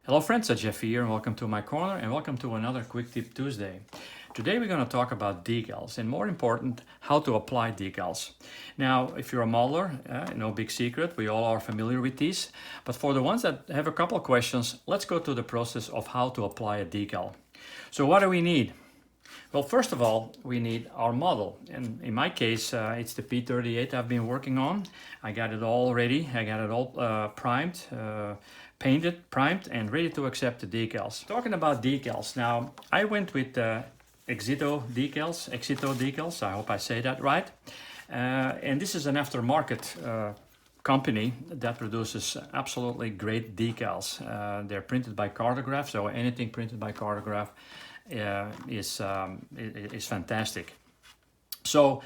Hello friends, it's Jeff here and welcome to my corner and welcome to another Quick Tip Tuesday. Today we're going to talk about decals and more important, how to apply decals. Now, if you're a modeler, no big secret, we all are familiar with these. But for the ones that have a couple of questions, let's go to the process of how to apply a decal. So what do we need? Well, first of all, we need our model. And in my case, it's the P38 I've been working on. I got it all ready. I got it all primed, painted, primed, and ready to accept the decals. Talking about decals, now I went with Exito decals. I hope I say that right. And this is an aftermarket company that produces absolutely great decals. They're printed by Cartograph, so anything printed by Cartograph is fantastic. So,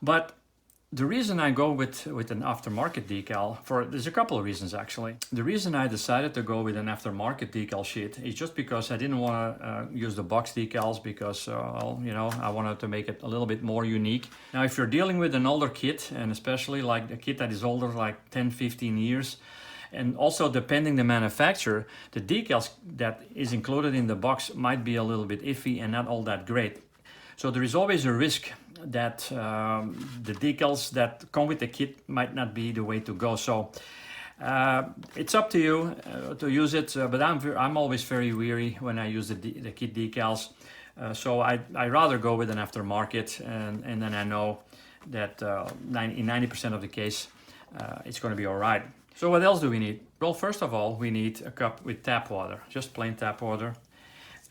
but the reason I go with an aftermarket decal, there's a couple of reasons actually. The reason I decided to go with an aftermarket decal sheet is just because I didn't want to use the box decals because, I wanted to make it a little bit more unique. Now, if you're dealing with an older kit, and especially like a kit that is older, like 10, 15 years, and also depending the manufacturer, the decals that is included in the box might be a little bit iffy and not all that great. So there is always a risk that the decals that come with the kit might not be the way to go. So it's up to you to use it, but I'm always very weary when I use the kit decals. So I rather go with an aftermarket, and then I know that in 90% of the case it's going to be all right. So what else do we need? Well, first of all, we need a cup with tap water, just plain tap water.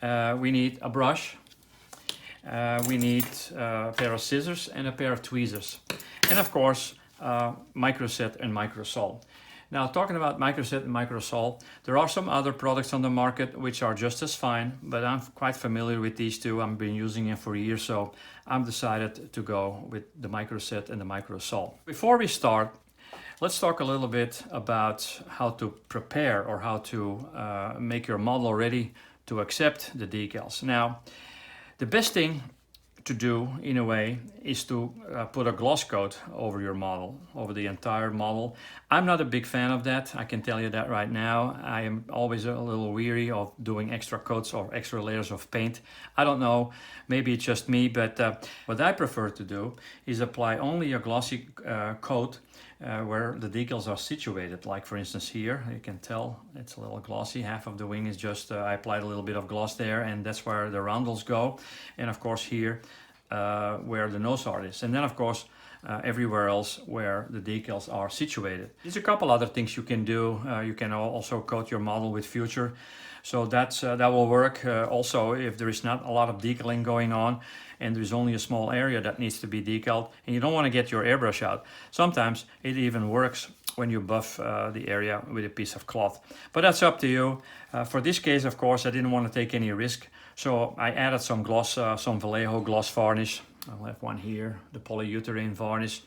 We need a brush. We need a pair of scissors and a pair of tweezers. And of course, microset and microsol. Now, talking about microset and microsol, there are some other products on the market which are just as fine, but I'm quite familiar with these two. I've been using them for years, so I'm decided to go with the microset and the microsol. Before we start, let's talk a little bit about how to prepare or how to make your model ready to accept the decals. Now, the best thing to do, in a way, is to put a gloss coat over your model, over the entire model. I'm not a big fan of that, I can tell you that right now. I am always a little weary of doing extra coats or extra layers of paint. I don't know, maybe it's just me, but what I prefer to do is apply only a glossy coat where the decals are situated. Like for instance here, you can tell it's a little glossy. Half of the wing is just, I applied a little bit of gloss there, and that's where the roundels go. And of course here, where the nose art is. And then of course, everywhere else where the decals are situated. There's a couple other things you can do. You can also coat your model with Future. So that will work. Also, if there is not a lot of decaling going on and there's only a small area that needs to be decaled and you don't want to get your airbrush out, sometimes it even works when you buff the area with a piece of cloth. But that's up to you. For this case, of course, I didn't want to take any risk. So I added some gloss, some Vallejo gloss varnish. I'll have one here, the polyurethane varnish.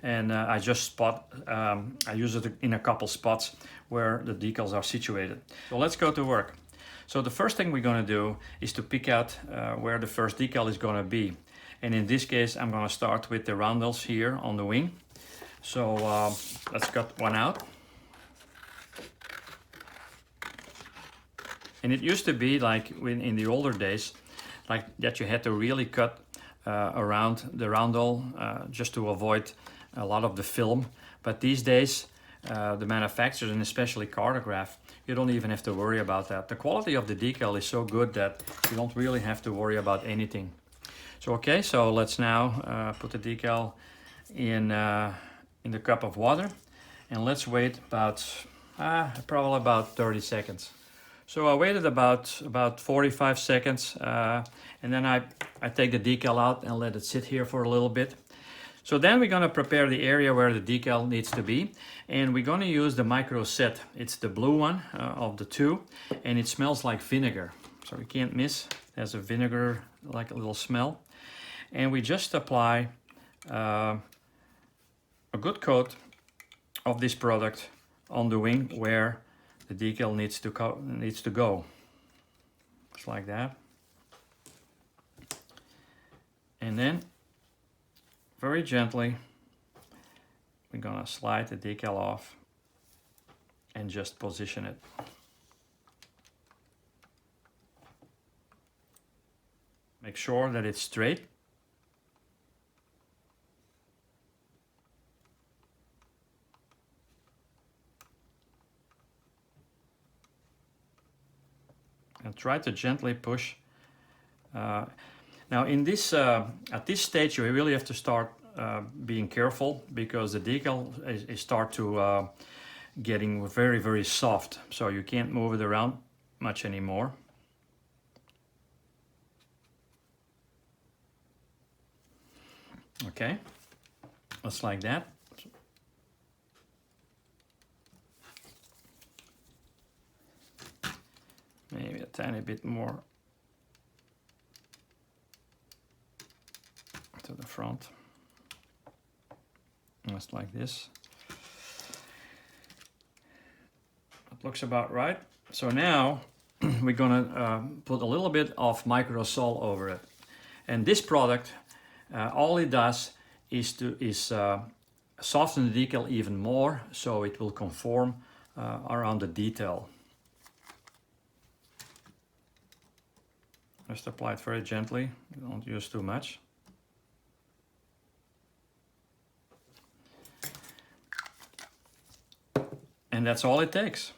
And I just I use it in a couple spots where the decals are situated. So let's go to work. So the first thing we're going to do is to pick out where the first decal is going to be. And in this case, I'm going to start with the roundels here on the wing. So let's cut one out. And it used to be like in the older days, like that you had to really cut around the roundel just to avoid a lot of the film. But these days, the manufacturers, and especially Cartograph, you don't even have to worry about that. The quality of the decal is so good that you don't really have to worry about anything. So okay, so let's now put the decal in the cup of water, and let's wait about probably about 30 seconds. So I waited about 45 seconds, and then I take the decal out and let it sit here for a little bit. So then we're going to prepare the area where the decal needs to be, and we're going to use the micro set. It's the blue one of the two, and it smells like vinegar, so you can't miss. It has a vinegar, like a little smell. And we just apply a good coat of this product on the wing where the decal needs to go. Just like that. And then very gently we're gonna slide the decal off and just position it. Make sure that it's straight. And try to gently push. Now in this, at this stage you really have to start being careful, because the decal is start to getting very, very soft. So you can't move it around much anymore. Okay, just like that. Maybe a tiny bit more to the front, just like this. It looks about right. So now we're gonna put a little bit of microsol over it, and this product, all it does is to soften the decal even more, so it will conform around the detail. Just apply it very gently, don't use too much. And that's all it takes.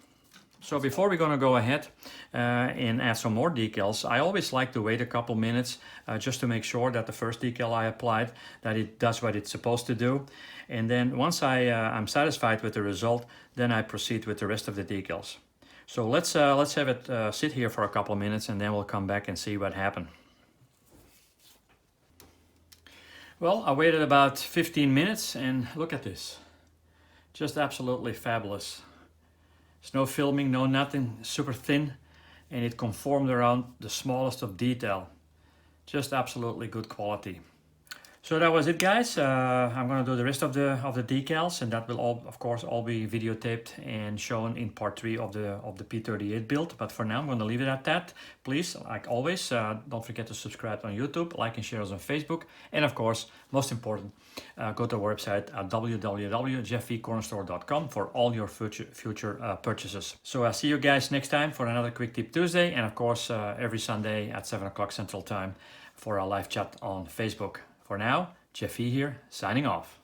So before we're gonna go ahead and add some more decals, I always like to wait a couple minutes just to make sure that the first decal I applied, that it does what it's supposed to do. And then once I'm satisfied with the result, then I proceed with the rest of the decals. So let's have it sit here for a couple minutes, and then we'll come back and see what happened. Well, I waited about 15 minutes, and look at this. Just absolutely fabulous. There's no filming, no nothing, super thin, and it conformed around the smallest of detail. Just absolutely good quality. So that was it, guys. I'm gonna do the rest of the decals, and that will all, of course, all be videotaped and shown in part 3 of the P38 build. But for now, I'm gonna leave it at that. Please, like always, don't forget to subscribe on YouTube, like and share us on Facebook, and of course, most important, go to our website at www.jeffvcornerstore.com for all your future purchases. So I'll see you guys next time for another Quick Tip Tuesday, and of course, every Sunday at 7 o'clock Central Time for our live chat on Facebook. For now, Jeff V here, signing off.